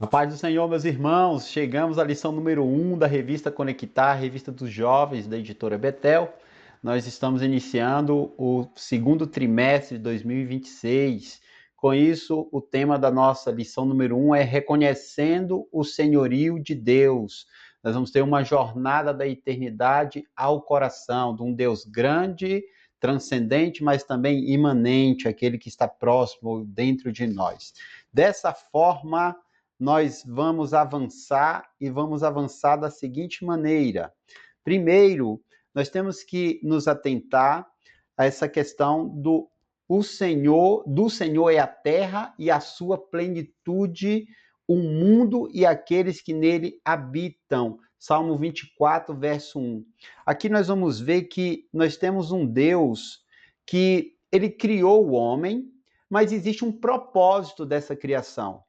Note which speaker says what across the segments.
Speaker 1: A paz do Senhor, meus irmãos, chegamos à lição número 1 da revista Conectar, revista dos jovens da editora Betel. Nós estamos iniciando o segundo trimestre de 2026. Com isso, o tema da nossa lição número 1 é reconhecendo o senhorio de Deus. Nós vamos ter uma jornada da eternidade ao coração de um Deus grande, transcendente, mas também imanente, aquele que está próximo dentro de nós. Dessa forma, nós vamos avançar e vamos avançar da seguinte maneira. Primeiro, nós temos que nos atentar a essa questão do Senhor é a terra e a sua plenitude, o mundo e aqueles que nele habitam. Salmo 24, verso 1. Aqui nós vamos ver que nós temos um Deus que ele criou o homem, mas existe um propósito dessa criação.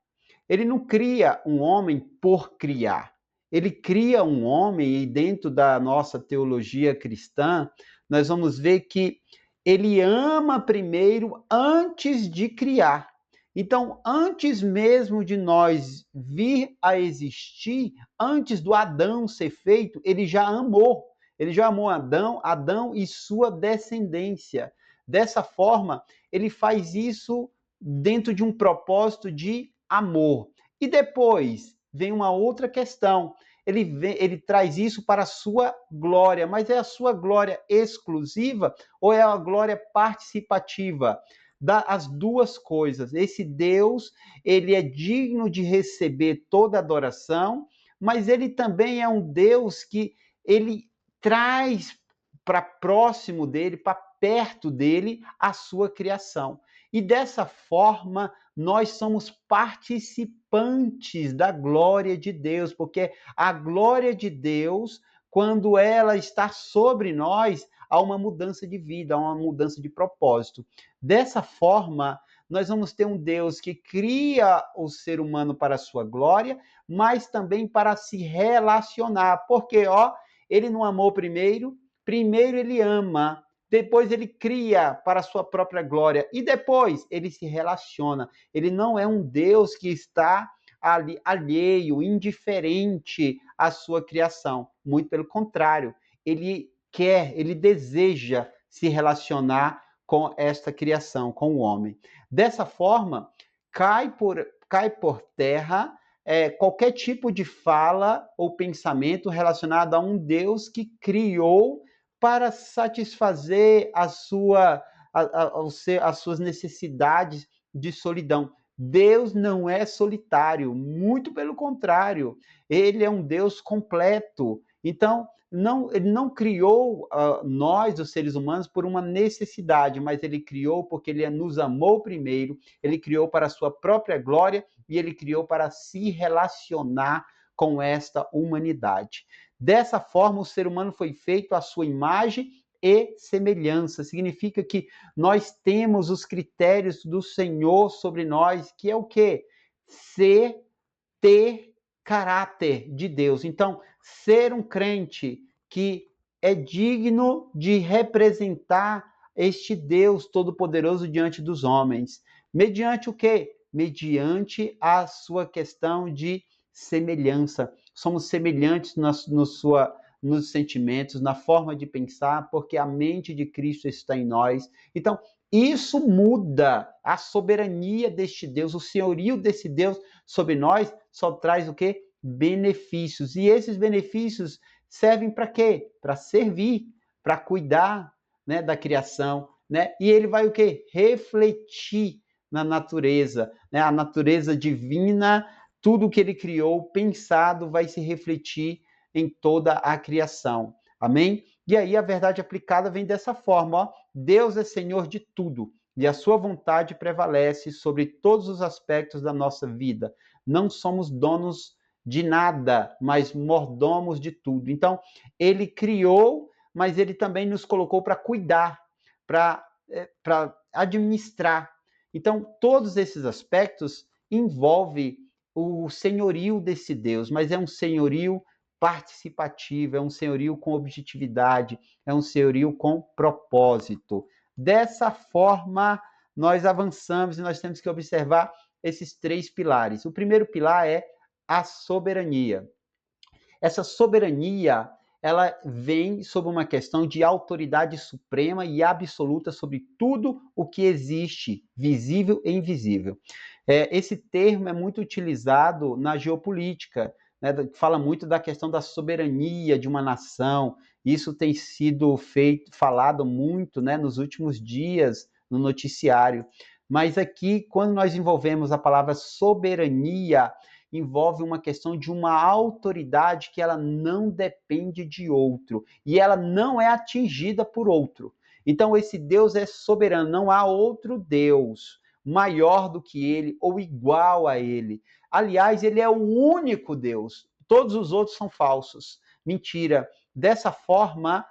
Speaker 1: Ele não cria um homem por criar. Ele cria um homem, e dentro da nossa teologia cristã, nós vamos ver que ele ama primeiro antes de criar. Então, antes mesmo de nós vir a existir, antes do Adão ser feito, ele já amou. Ele já amou Adão e sua descendência. Dessa forma, ele faz isso dentro de um propósito de amor. E depois vem uma outra questão. Ele traz isso para a sua glória, mas é a sua glória exclusiva ou é a glória participativa? As duas coisas. Esse Deus, ele é digno de receber toda adoração, mas ele também é um Deus que ele traz para próximo dele, para perto dele, a sua criação. E dessa forma, nós somos participantes da glória de Deus, porque a glória de Deus, quando ela está sobre nós, há uma mudança de vida, há uma mudança de propósito. Dessa forma, nós vamos ter um Deus que cria o ser humano para a sua glória, mas também para se relacionar, porque, ele não amou primeiro ele ama, depois ele cria para a sua própria glória e depois ele se relaciona. Ele não é um Deus que está ali alheio, indiferente à sua criação. Muito pelo contrário, ele deseja se relacionar com esta criação, com o homem. Dessa forma, cai por terra qualquer tipo de fala ou pensamento relacionado a um Deus que criou para satisfazer as suas necessidades de solidão. Deus não é solitário, muito pelo contrário, ele é um Deus completo. Então, ele não criou nós, os seres humanos, por uma necessidade, mas ele criou porque ele nos amou primeiro, ele criou para a sua própria glória e ele criou para se relacionar com esta humanidade. Dessa forma, o ser humano foi feito à sua imagem e semelhança. Significa que nós temos os critérios do Senhor sobre nós, que é o quê? Ter caráter de Deus. Então, ser um crente que é digno de representar este Deus Todo-Poderoso diante dos homens. Mediante o quê? Mediante a sua questão de semelhança. Somos semelhantes nos sentimentos, na forma de pensar, porque a mente de Cristo está em nós. Então, isso muda a soberania deste Deus, o senhorio desse Deus sobre nós só traz o quê? Benefícios. E esses benefícios servem para quê? Para servir, para cuidar, né, da criação, né? E ele vai o quê? Refletir na natureza, né? A natureza divina, tudo que ele criou, pensado, vai se refletir em toda a criação. Amém? E aí a verdade aplicada vem dessa forma, Deus é Senhor de tudo e a sua vontade prevalece sobre todos os aspectos da nossa vida. Não somos donos de nada, mas mordomos de tudo. Então, ele criou, mas ele também nos colocou para cuidar, para administrar. Então, todos esses aspectos envolvem o senhorio desse Deus, mas é um senhorio participativo, é um senhorio com objetividade, é um senhorio com propósito. Dessa forma, nós avançamos e nós temos que observar esses três pilares. O primeiro pilar é a soberania. Essa soberania, ela vem sob uma questão de autoridade suprema e absoluta sobre tudo o que existe, visível e invisível. Esse termo é muito utilizado na geopolítica, né? Fala muito da questão da soberania de uma nação. Isso tem sido falado muito, né, nos últimos dias no noticiário. Mas aqui, quando nós envolvemos a palavra soberania, envolve uma questão de uma autoridade que ela não depende de outro e ela não é atingida por outro. Então esse Deus é soberano, não há outro Deus maior do que ele ou igual a ele. Aliás, ele é o único Deus. Todos os outros são falsos. Mentira. Dessa forma,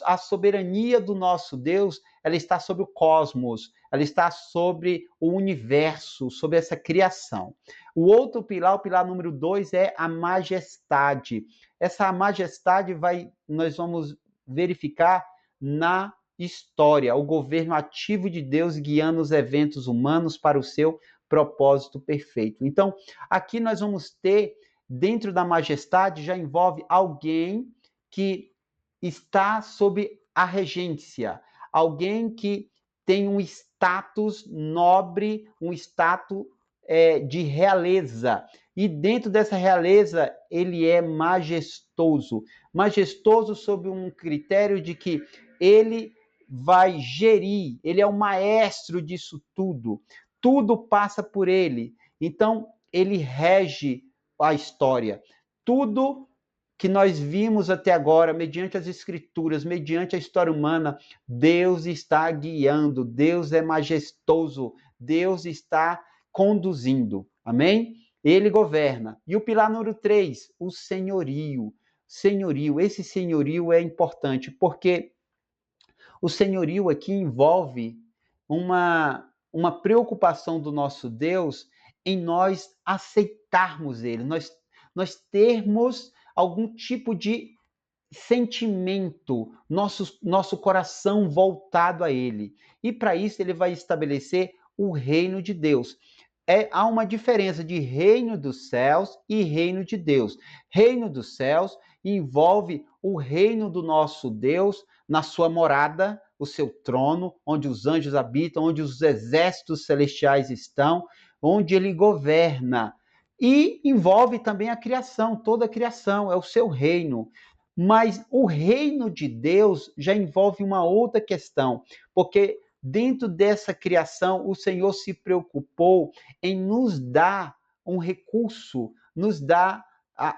Speaker 1: a soberania do nosso Deus, ela está sobre o cosmos, ela está sobre o universo, sobre essa criação. O outro pilar, o pilar número 2, é a majestade. Essa majestade nós vamos verificar na história, o governo ativo de Deus guiando os eventos humanos para o seu propósito perfeito. Então, aqui nós vamos ter, dentro da majestade, já envolve alguém que está sob a regência, alguém que tem um status nobre, um status de realeza. E dentro dessa realeza, ele é majestoso. Majestoso sob um critério de que ele vai gerir, ele é o maestro disso tudo. Tudo passa por ele. Então, ele rege a história. Tudo que nós vimos até agora, mediante as escrituras, mediante a história humana, Deus está guiando, Deus é majestoso, Deus está conduzindo. Amém? Ele governa. E o pilar número 3, o senhorio. Senhorio, esse senhorio é importante, porque o senhorio aqui envolve uma preocupação do nosso Deus em nós aceitarmos ele, nós termos algum tipo de sentimento, nosso coração voltado a ele. E para isso ele vai estabelecer o reino de Deus. Há uma diferença de reino dos céus e reino de Deus. Reino dos céus envolve o reino do nosso Deus na sua morada, o seu trono, onde os anjos habitam, onde os exércitos celestiais estão, onde ele governa. E envolve também a criação, toda a criação, é o seu reino. Mas o reino de Deus já envolve uma outra questão, porque dentro dessa criação, o Senhor se preocupou em nos dar um recurso, nos dar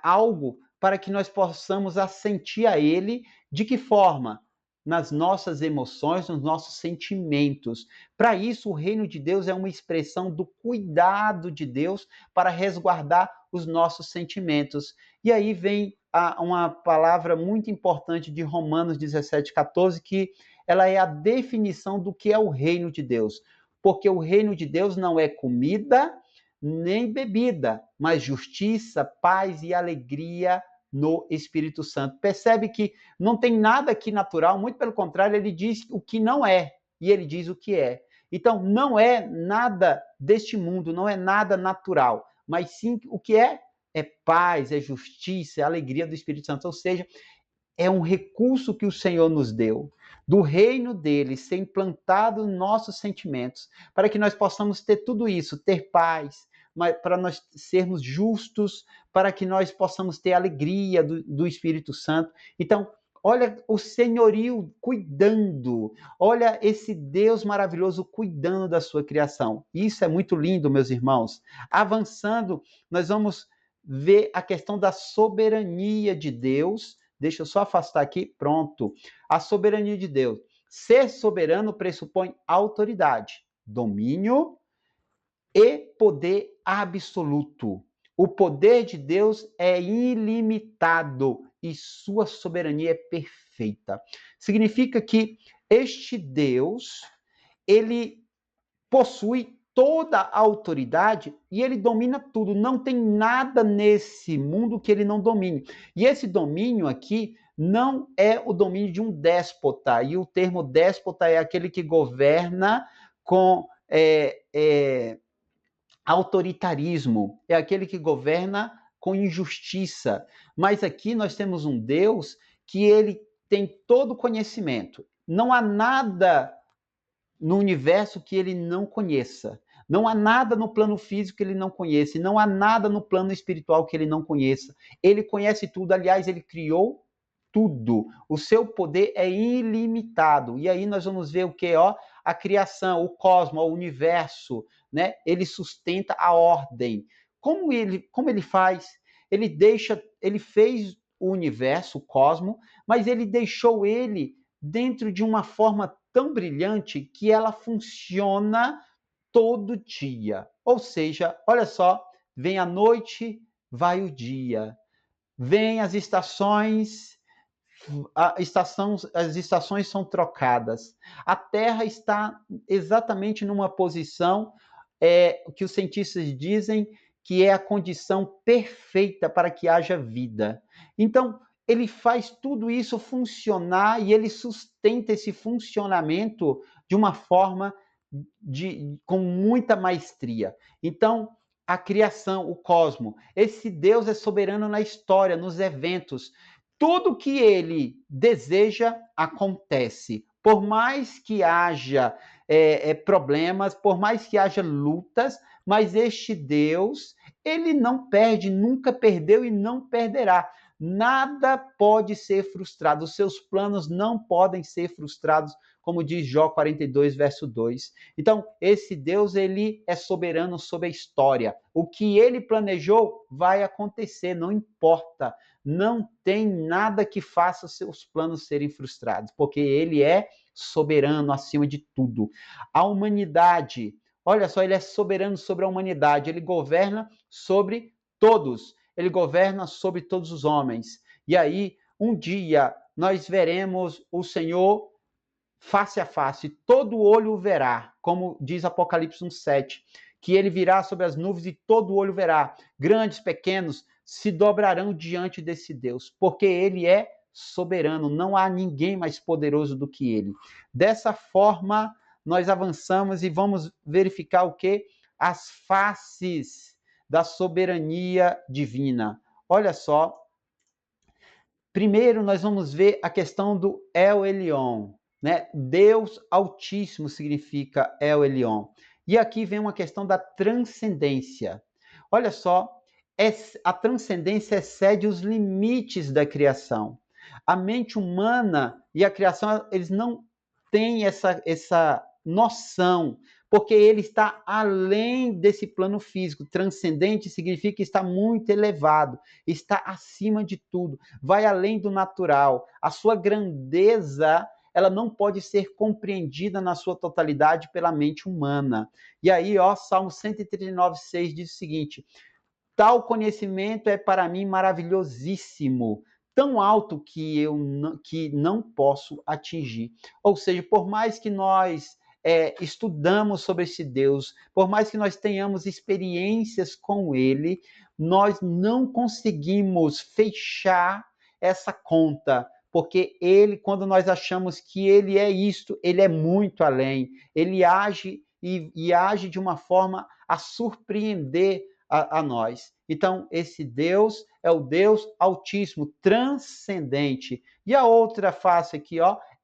Speaker 1: algo para que nós possamos assentir a Ele. De que forma? Nas nossas emoções, nos nossos sentimentos. Para isso, o reino de Deus é uma expressão do cuidado de Deus para resguardar os nossos sentimentos. E aí vem uma palavra muito importante de Romanos 17,14, que ela é a definição do que é o reino de Deus. Porque o reino de Deus não é comida nem bebida, mas justiça, paz e alegria no Espírito Santo. Percebe que não tem nada aqui natural, muito pelo contrário, ele diz o que não é e ele diz o que é. Então, não é nada deste mundo, não é nada natural, mas sim o que é paz, é justiça, é alegria do Espírito Santo. Ou seja, é um recurso que o Senhor nos deu, do reino dele ser implantado em nossos sentimentos, para que nós possamos ter tudo isso, ter paz, para nós sermos justos, para que nós possamos ter alegria do Espírito Santo. Então, olha o senhorio cuidando, olha esse Deus maravilhoso cuidando da sua criação. Isso é muito lindo, meus irmãos. Avançando, nós vamos ver a questão da soberania de Deus. Deixa eu só afastar aqui, pronto. A soberania de Deus. Ser soberano pressupõe autoridade, domínio e poder absoluto. O poder de Deus é ilimitado e sua soberania é perfeita. Significa que este Deus, ele possui toda a autoridade e ele domina tudo. Não tem nada nesse mundo que ele não domine. E esse domínio aqui não é o domínio de um déspota. E o termo déspota é aquele que governa com autoritarismo. É aquele que governa com injustiça. Mas aqui nós temos um Deus que ele tem todo o conhecimento. Não há nada no universo que ele não conheça. Não há nada no plano físico que ele não conheça. Não há nada no plano espiritual que ele não conheça. Ele conhece tudo. Aliás, ele criou tudo. O seu poder é ilimitado. E aí nós vamos ver o que? A criação, o cosmos, o universo, né? Ele sustenta a ordem. Como ele faz? Ele fez o universo, o cosmos, mas ele deixou ele dentro de uma forma tão brilhante que ela funciona todo dia. Ou seja, olha só, vem a noite, vai o dia. Vem as estações, as estações são trocadas. A Terra está exatamente numa posição que os cientistas dizem que é a condição perfeita para que haja vida. Então, ele faz tudo isso funcionar e ele sustenta esse funcionamento de uma forma com muita maestria. Então, a criação, o cosmos, esse Deus é soberano na história, nos eventos. Tudo que ele deseja acontece. Por mais que haja problemas, por mais que haja lutas, mas este Deus, ele não perde, nunca perdeu e não perderá. Nada pode ser frustrado, os seus planos não podem ser frustrados, como diz Jó 42, verso 2. Então, esse Deus, ele é soberano sobre a história. O que ele planejou vai acontecer, não importa. Não tem nada que faça os seus planos serem frustrados, porque ele é soberano acima de tudo. A humanidade, olha só, ele é soberano sobre a humanidade, ele governa sobre todos, ele governa sobre todos os homens. E aí, um dia, nós veremos o Senhor face a face, todo olho o verá, como diz Apocalipse 1:7, que ele virá sobre as nuvens e todo olho verá, grandes, pequenos, se dobrarão diante desse Deus, porque ele é soberano, não há ninguém mais poderoso do que ele. Dessa forma, nós avançamos e vamos verificar o que? As faces da soberania divina. Olha só, primeiro nós vamos ver a questão do El Elyon, né? Deus Altíssimo significa El Elyon. E aqui vem uma questão da transcendência. Olha só, a transcendência excede os limites da criação. A mente humana e a criação, eles não têm essa noção, porque ele está além desse plano físico. Transcendente significa estar muito elevado, está acima de tudo, vai além do natural. A sua grandeza, ela não pode ser compreendida na sua totalidade pela mente humana. E aí, Salmo 139:6 diz o seguinte: tal conhecimento é para mim maravilhosíssimo, tão alto que eu não posso atingir. Ou seja, por mais que nós estudamos sobre esse Deus, por mais que nós tenhamos experiências com ele, nós não conseguimos fechar essa conta, porque ele, quando nós achamos que ele é isto, ele é muito além, ele age e age de uma forma a surpreender a nós. Então, esse Deus é o Deus Altíssimo, transcendente. E a outra face aqui,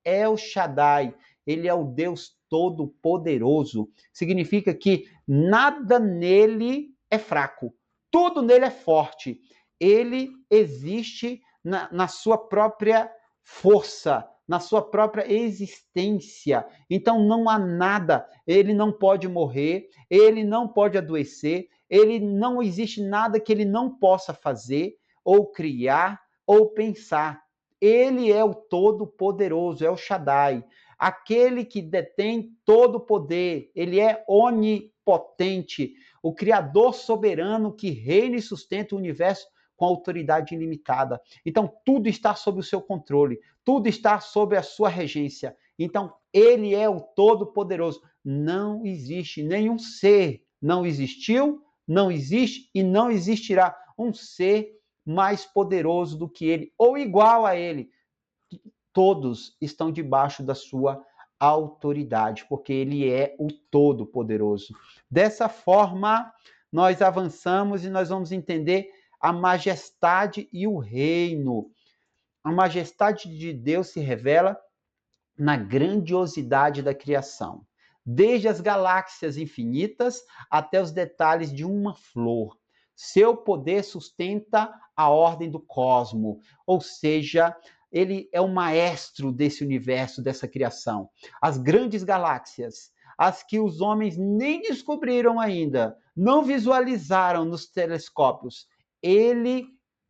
Speaker 1: é o Shaddai. Ele é o Deus Todo-Poderoso. Significa que nada nele é fraco, tudo nele é forte. Ele existe na sua própria força, na sua própria existência. Então não há nada, ele não pode morrer, ele não pode adoecer, ele não existe nada que ele não possa fazer, ou criar, ou pensar. Ele é o Todo-Poderoso, é o Shaddai, aquele que detém todo o poder, ele é onipotente, o Criador soberano que reina e sustenta o universo com autoridade ilimitada. Então, tudo está sob o seu controle, tudo está sob a sua regência. Então, ele é o Todo-Poderoso. Não existe nenhum ser, não existiu, não existe e não existirá um ser mais poderoso do que ele, ou igual a ele. Todos estão debaixo da sua autoridade, porque ele é o Todo-Poderoso. Dessa forma, nós avançamos e nós vamos entender a majestade e o reino. A majestade de Deus se revela na grandiosidade da criação, desde as galáxias infinitas até os detalhes de uma flor. Seu poder sustenta a ordem do cosmo, ou seja, ele é o maestro desse universo, dessa criação. As grandes galáxias, as que os homens nem descobriram ainda, não visualizaram nos telescópios, ele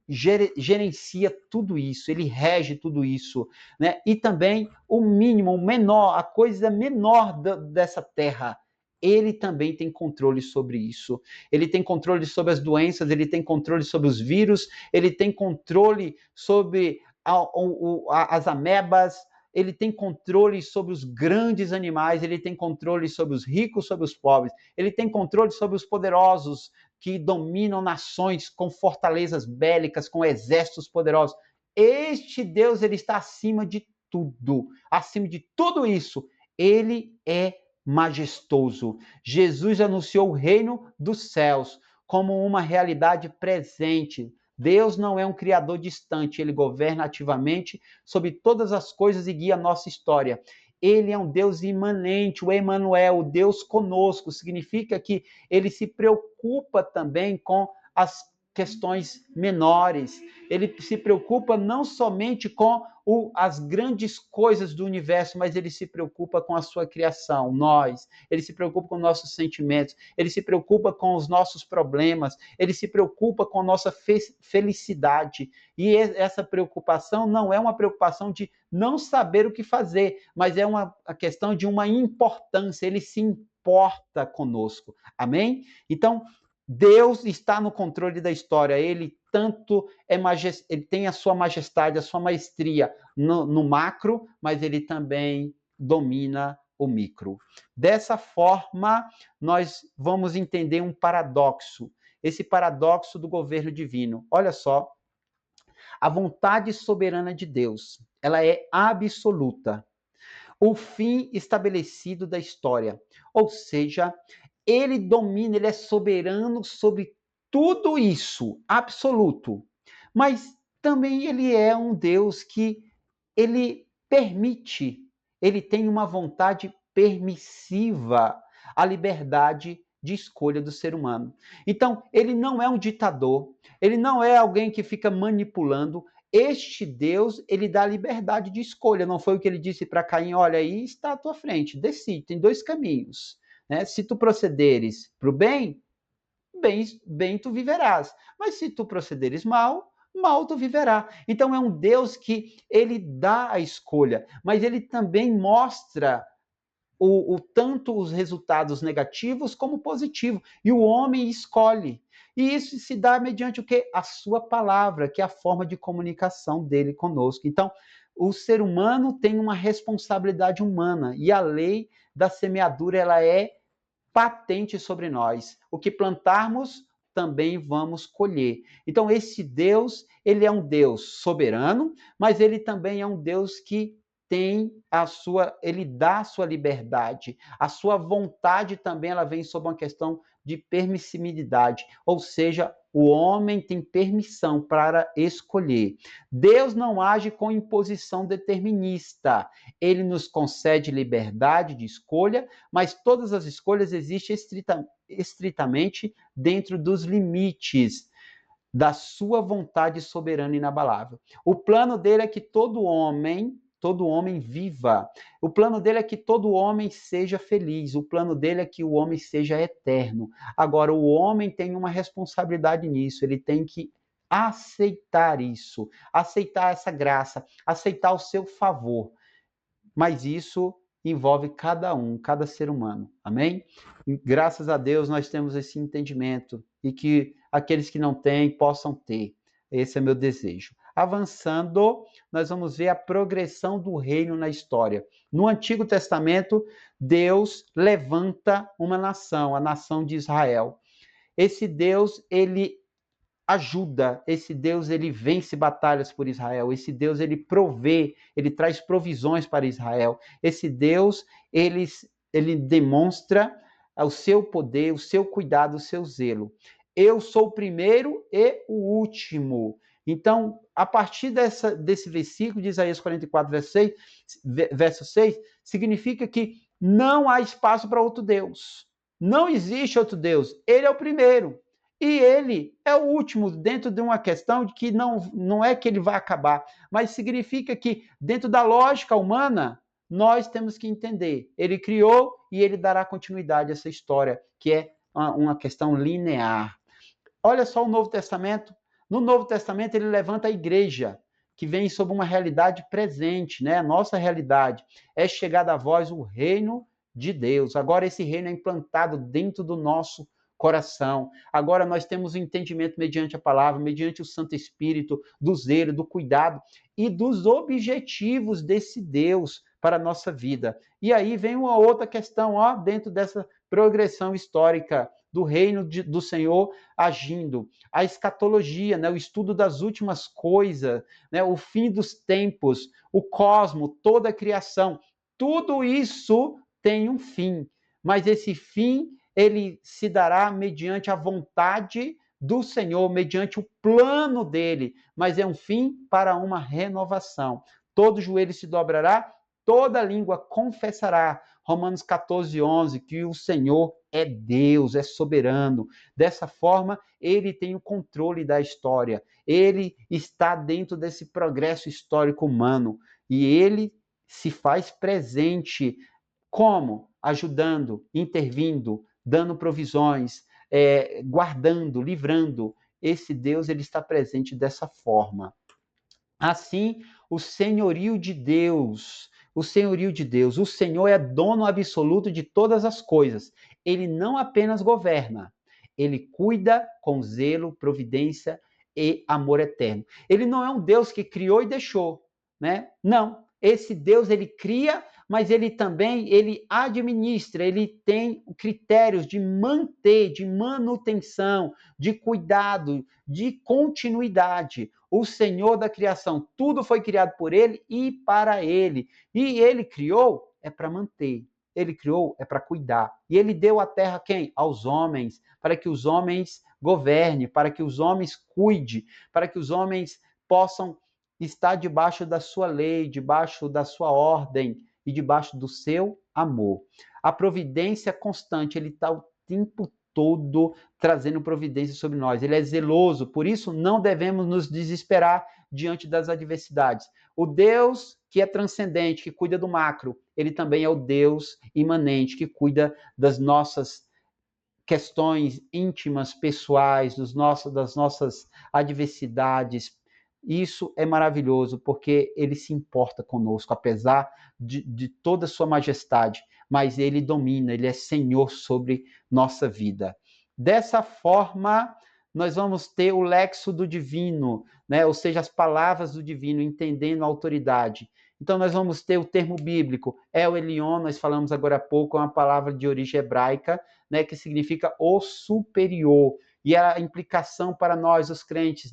Speaker 1: gerencia tudo isso, ele rege tudo isso, né? E também o mínimo, o menor, a coisa menor dessa terra, ele também tem controle sobre isso. Ele tem controle sobre as doenças, ele tem controle sobre os vírus, ele tem controle sobre as amebas, ele tem controle sobre os grandes animais, ele tem controle sobre os ricos, sobre os pobres, ele tem controle sobre os poderosos, que dominam nações com fortalezas bélicas, com exércitos poderosos. Este Deus, ele está acima de tudo isso. Ele é majestoso. Jesus anunciou o reino dos céus como uma realidade presente. Deus não é um criador distante, ele governa ativamente sobre todas as coisas e guia a nossa história. Ele é um Deus imanente, o Emanuel, o Deus conosco, significa que ele se preocupa também com as questões menores. Ele se preocupa não somente com as grandes coisas do universo, mas ele se preocupa com a sua criação, nós. Ele se preocupa com nossos sentimentos, ele se preocupa com os nossos problemas, ele se preocupa com a nossa felicidade. E essa preocupação não é uma preocupação de não saber o que fazer, mas é a questão de uma importância, ele se importa conosco. Amém? Então, Deus está no controle da história, ele tanto ele tem a sua majestade, a sua maestria no macro, mas ele também domina o micro. Dessa forma, nós vamos entender um paradoxo, esse paradoxo do governo divino. Olha só, a vontade soberana de Deus, ela é absoluta. O fim estabelecido da história, ou seja, ele domina, ele é soberano sobre tudo isso, absoluto. Mas também ele é um Deus que ele permite, ele tem uma vontade permissiva, a liberdade de escolha do ser humano. Então, ele não é um ditador, ele não é alguém que fica manipulando. Este Deus, ele dá liberdade de escolha. Não foi o que ele disse para Caim: olha, aí está à tua frente, decide, tem dois caminhos. Né? Se tu procederes para o bem, bem tu viverás. Mas se tu procederes mal, mal tu viverá. Então é um Deus que ele dá a escolha, mas ele também mostra tanto os resultados negativos como positivos. E o homem escolhe. E isso se dá mediante o quê? A sua palavra, que é a forma de comunicação dele conosco. Então, o ser humano tem uma responsabilidade humana e a lei da semeadura, ela é patente sobre nós. O que plantarmos, também vamos colher. Então, esse Deus, ele é um Deus soberano, mas ele também é um Deus que ele dá a sua liberdade, a sua vontade também, ela vem sob uma questão de permissibilidade, ou seja, o homem tem permissão para escolher. Deus não age com imposição determinista, ele nos concede liberdade de escolha, mas todas as escolhas existem estritamente dentro dos limites da sua vontade soberana e inabalável. O plano dele é que todo homem viva. O plano dele é que todo homem seja feliz. O plano dele é que o homem seja eterno. Agora, o homem tem uma responsabilidade nisso. Ele tem que aceitar isso, aceitar essa graça, aceitar o seu favor. Mas isso envolve cada ser humano. Amém? E graças a Deus nós temos esse entendimento e que aqueles que não têm possam ter. Esse é meu desejo. Avançando, nós vamos ver a progressão do reino na história. No Antigo Testamento, Deus levanta uma nação, a nação de Israel. Esse Deus, ele ajuda, esse Deus, ele vence batalhas por Israel, esse Deus, ele provê, ele traz provisões para Israel, esse Deus, ele demonstra o seu poder, o seu cuidado, o seu zelo. eu sou o primeiro e o último. Então, a partir desse versículo de Isaías 44, verso 6, significa que não há espaço para outro Deus. Não existe outro Deus. Ele é o primeiro. E ele é o último, dentro de uma questão de que não é que ele vai acabar, mas significa que, dentro da lógica humana, nós temos que entender. Ele criou e ele dará continuidade a essa história, que é uma questão linear. Olha só o Novo Testamento. No Novo Testamento, ele levanta a igreja, que vem sob uma realidade presente, né? A nossa realidade é chegado a vós o reino de Deus. Agora esse reino é implantado dentro do nosso coração. Agora nós temos o entendimento mediante a palavra, mediante o Santo Espírito, do zelo, do cuidado e dos objetivos desse Deus para a nossa vida. E aí vem uma outra questão, ó, dentro dessa progressão histórica do reino do Senhor agindo. A escatologia, né, o estudo das últimas coisas, né, o fim dos tempos, o cosmo, toda a criação, tudo isso tem um fim. Mas esse fim, ele se dará mediante a vontade do Senhor, mediante o plano dele, mas é um fim para uma renovação. Todo joelho se dobrará, toda língua confessará. Romanos 14, 11, que o Senhor é Deus, é soberano. Dessa forma, ele tem o controle da história. Ele está dentro desse progresso histórico humano. E ele se faz presente. Como? Ajudando, intervindo, dando provisões, guardando, livrando. Esse Deus, ele está presente dessa forma. Assim, o senhorio de Deus, o senhorio de Deus, o Senhor é dono absoluto de todas as coisas. Ele não apenas governa, ele cuida com zelo, providência e amor eterno. Ele não é um Deus que criou e deixou, né? Não. Esse Deus, ele cria, mas ele também, ele administra, ele tem critérios de manter, de manutenção, de cuidado, de continuidade. O Senhor da criação, tudo foi criado por ele e para ele. E ele criou é para manter. Ele criou é para cuidar. E ele deu a terra a quem? Aos homens, para que os homens governem, para que os homens cuidem, para que os homens possam estar debaixo da sua lei, debaixo da sua ordem e debaixo do seu amor. A providência constante, ele está o tempo todo trazendo providência sobre nós. Ele é zeloso, por isso não devemos nos desesperar diante das adversidades. O Deus que é transcendente, que cuida do macro, ele também é o Deus imanente, que cuida das nossas questões íntimas, pessoais, das nossas adversidades. Isso é maravilhoso, porque ele se importa conosco, apesar de toda a sua majestade, mas ele domina, ele é Senhor sobre nossa vida. Dessa forma, nós vamos ter o lexo do divino, né? Ou seja, as palavras do divino, entendendo a autoridade. Então, nós vamos ter o termo bíblico, El Elyon, nós falamos agora há pouco, é uma palavra de origem hebraica, né, que significa o superior. E a implicação para nós, os crentes,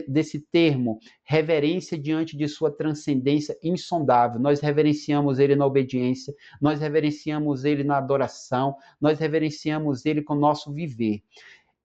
Speaker 1: desse termo, reverência diante de sua transcendência insondável. Nós reverenciamos ele na obediência, nós reverenciamos ele na adoração, nós reverenciamos ele com o nosso viver.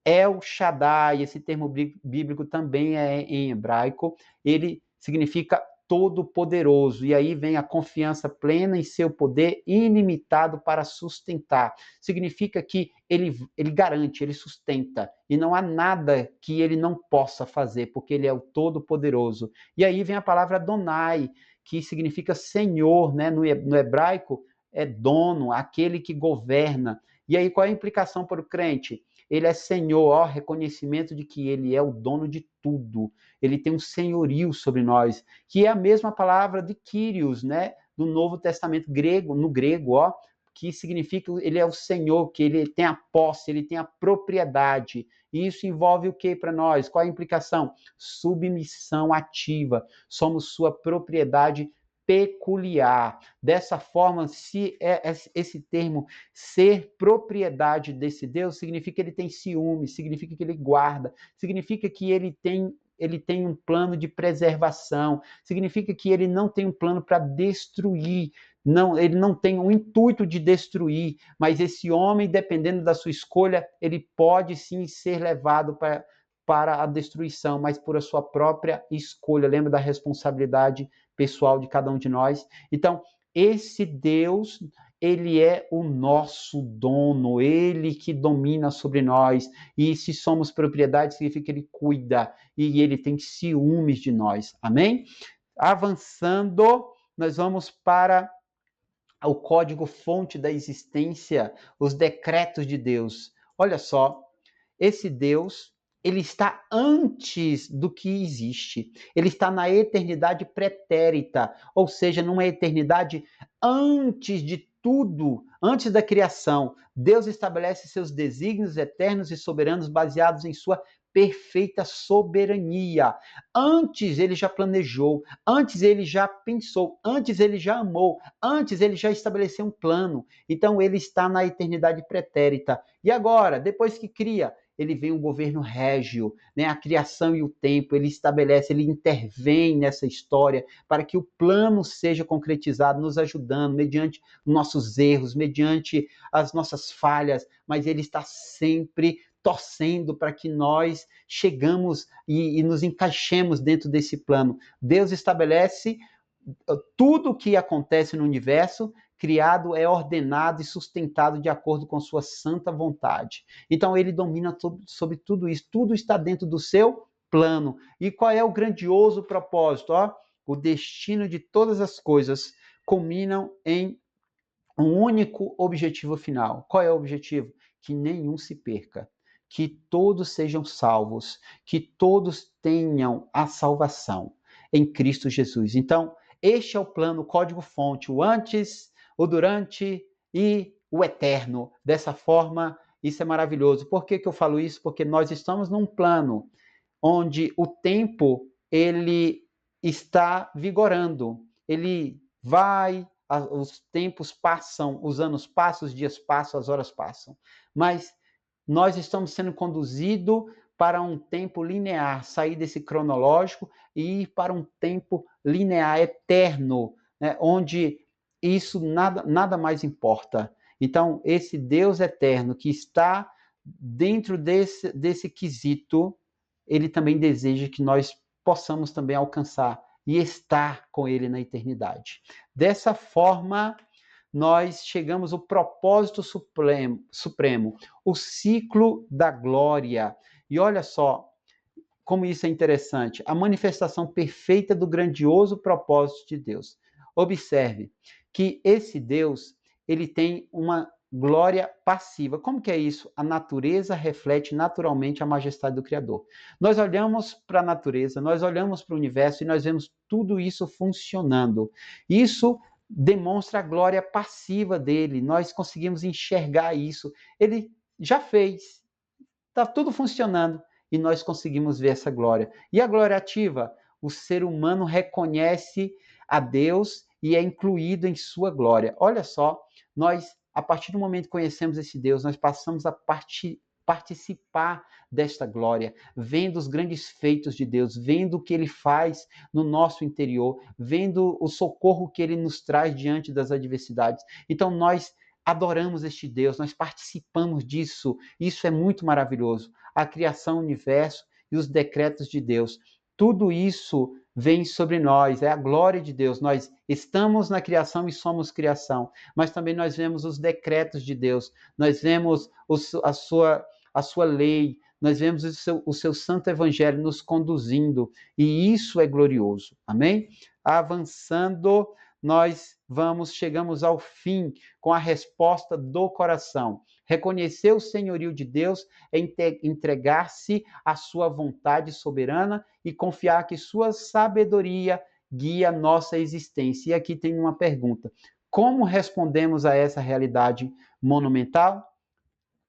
Speaker 1: El Shaddai, esse termo bíblico também é em hebraico, ele significa todo-poderoso, e aí vem a confiança plena em seu poder ilimitado para sustentar. Significa que ele garante, ele sustenta, e não há nada que ele não possa fazer, porque ele é o todo-poderoso. E aí vem a palavra Adonai, que significa Senhor, né? No hebraico é dono, aquele que governa. E aí qual é a implicação para o crente? Ele é Senhor, ó, reconhecimento de que ele é o dono de tudo. Ele tem um senhorio sobre nós, que é a mesma palavra de Kyrios, né? Do Novo Testamento grego, no grego, ó, que significa ele é o Senhor, que ele tem a posse, ele tem a propriedade. E isso envolve o que para nós? Qual a implicação? Submissão ativa. Somos sua propriedade peculiar. Dessa forma, se esse termo ser propriedade desse Deus, significa que ele tem ciúme, significa que ele guarda, significa que ele tem um plano de preservação, significa que ele não tem um plano para destruir não, ele não tem o intuito de destruir, mas esse homem, dependendo da sua escolha, ele pode sim ser levado para a destruição, mas por a sua própria escolha. Lembra da responsabilidade pessoal de cada um de nós? Então, esse Deus, ele é o nosso dono, ele que domina sobre nós. E se somos propriedade, significa que ele cuida e ele tem ciúmes de nós. Amém? Avançando, nós vamos para o código-fonte da existência, os decretos de Deus. Olha só, esse Deus, ele está antes do que existe. Ele está na eternidade pretérita, ou seja, numa eternidade antes de tudo, antes da criação. Deus estabelece seus desígnios eternos e soberanos baseados em sua perfeita soberania. Antes ele já planejou, antes ele já pensou, antes ele já amou, antes ele já estabeleceu um plano. Então ele está na eternidade pretérita. E agora, depois que cria, ele vem um governo régio, né? A criação e o tempo, ele estabelece, ele intervém nessa história para que o plano seja concretizado, nos ajudando, mediante nossos erros, mediante as nossas falhas, mas ele está sempre torcendo para que nós chegamos e nos encaixemos dentro desse plano. Deus estabelece tudo o que acontece no universo criado é ordenado e sustentado de acordo com sua santa vontade. Então ele domina sobre tudo isso, tudo está dentro do seu plano. E qual é o grandioso propósito? O destino de todas as coisas culminam em um único objetivo final. Qual é o objetivo? Que nenhum se perca, que todos sejam salvos, que todos tenham a salvação em Cristo Jesus. Então, este é o plano, o código-fonte, o antes, o durante e o eterno. Dessa forma, isso é maravilhoso. Por que eu falo isso? Porque nós estamos num plano onde o tempo ele está vigorando, ele vai, os tempos passam, os anos passam, os dias passam, as horas passam, mas nós estamos sendo conduzidos para um tempo linear, sair desse cronológico e ir para um tempo linear, eterno, né, onde isso nada mais importa. Então, esse Deus eterno que está dentro desse quesito, ele também deseja que nós possamos também alcançar e estar com ele na eternidade. Dessa forma, nós chegamos ao propósito supremo, o ciclo da glória. E olha só como isso é interessante, a manifestação perfeita do grandioso propósito de Deus. Observe que esse Deus, ele tem uma glória passiva. Como que é isso? A natureza reflete naturalmente a majestade do Criador. Nós olhamos para a natureza, nós olhamos para o universo e nós vemos tudo isso funcionando. Isso demonstra a glória passiva dele. Nós conseguimos enxergar isso. Ele já fez. Está tudo funcionando e nós conseguimos ver essa glória. E a glória ativa? O ser humano reconhece a Deus e é incluído em sua glória. Olha só, nós, a partir do momento que conhecemos esse Deus, nós passamos a participar desta glória, vendo os grandes feitos de Deus, vendo o que ele faz no nosso interior, vendo o socorro que ele nos traz diante das adversidades. Então nós adoramos este Deus, nós participamos disso, isso é muito maravilhoso. A criação, o universo e os decretos de Deus, tudo isso vem sobre nós, é a glória de Deus. Nós estamos na criação e somos criação, mas também nós vemos os decretos de Deus, nós vemos a sua lei, nós vemos o seu santo evangelho nos conduzindo, e isso é glorioso. Amém? Avançando, nós chegamos ao fim com a resposta do coração. Reconhecer o senhorio de Deus é entregar-se à sua vontade soberana e confiar que sua sabedoria guia nossa existência. E aqui tem uma pergunta: como respondemos a essa realidade monumental?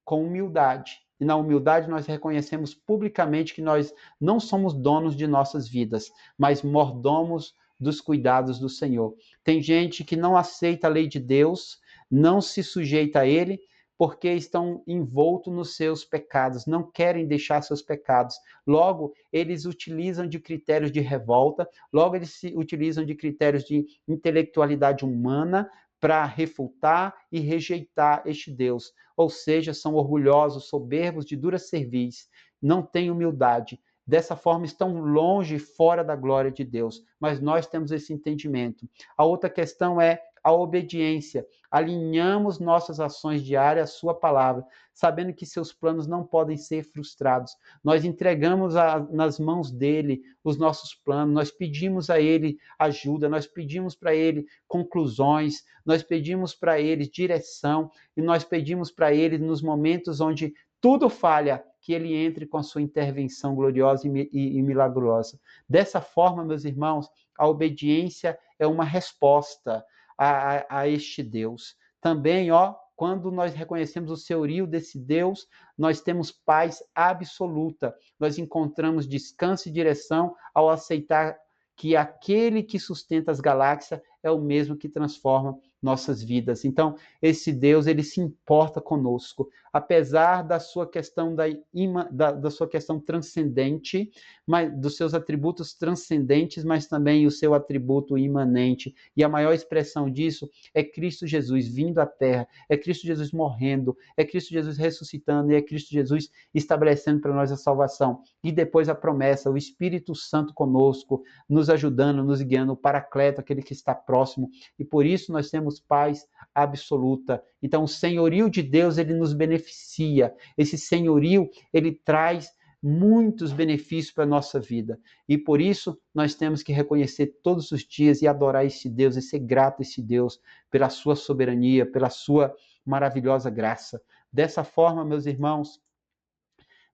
Speaker 1: Com humildade. E na humildade nós reconhecemos publicamente que nós não somos donos de nossas vidas, mas mordomos dos cuidados do Senhor. Tem gente que não aceita a lei de Deus, não se sujeita a ele, porque estão envoltos nos seus pecados, não querem deixar seus pecados. Logo, eles utilizam de critérios de revolta, logo eles se utilizam de critérios de intelectualidade humana para refutar e rejeitar este Deus. Ou seja, são orgulhosos, soberbos, de dura cerviz, não têm humildade. Dessa forma, estão longe, fora da glória de Deus. Mas nós temos esse entendimento. A outra questão é a obediência. Alinhamos nossas ações diárias à sua palavra, sabendo que seus planos não podem ser frustrados. Nós entregamos nas mãos dele os nossos planos, nós pedimos a ele ajuda, nós pedimos para ele conclusões, nós pedimos para ele direção e nós pedimos para ele nos momentos onde tudo falha, que ele entre com a sua intervenção gloriosa e milagrosa. Dessa forma, meus irmãos, a obediência é uma resposta a este Deus. Também, quando nós reconhecemos o senhorio desse Deus, nós temos paz absoluta. Nós encontramos descanso e direção ao aceitar que aquele que sustenta as galáxias é o mesmo que transforma nossas vidas. Então, esse Deus, ele se importa conosco, apesar da sua questão da sua questão transcendente, mas dos seus atributos transcendentes, mas também o seu atributo imanente. E a maior expressão disso é Cristo Jesus vindo à Terra, é Cristo Jesus morrendo, é Cristo Jesus ressuscitando e é Cristo Jesus estabelecendo para nós a salvação. E depois a promessa, o Espírito Santo conosco, nos ajudando, nos guiando, o Paracleto, aquele que está próximo. E por isso nós temos paz absoluta. Então, o senhorio de Deus, ele nos beneficia. Esse senhorio, ele traz muitos benefícios para a nossa vida. E por isso, nós temos que reconhecer todos os dias e adorar esse Deus, e ser grato a esse Deus pela sua soberania, pela sua maravilhosa graça. Dessa forma, meus irmãos,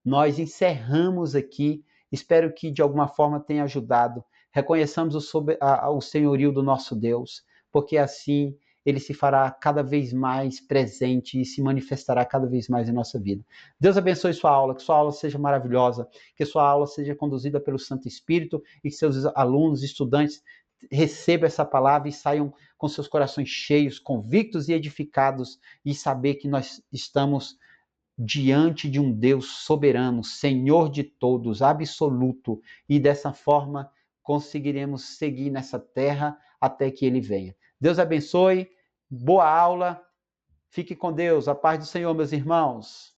Speaker 1: nós encerramos aqui. Espero que de alguma forma tenha ajudado. Reconheçamos o senhorio do nosso Deus, porque assim ele se fará cada vez mais presente e se manifestará cada vez mais em nossa vida. Deus abençoe sua aula, que sua aula seja maravilhosa, que sua aula seja conduzida pelo Santo Espírito e que seus alunos, estudantes, recebam essa palavra e saiam com seus corações cheios, convictos e edificados, e saber que nós estamos diante de um Deus soberano, Senhor de todos, absoluto, e dessa forma conseguiremos seguir nessa terra até que ele venha. Deus abençoe, boa aula, fique com Deus, a paz do Senhor, meus irmãos.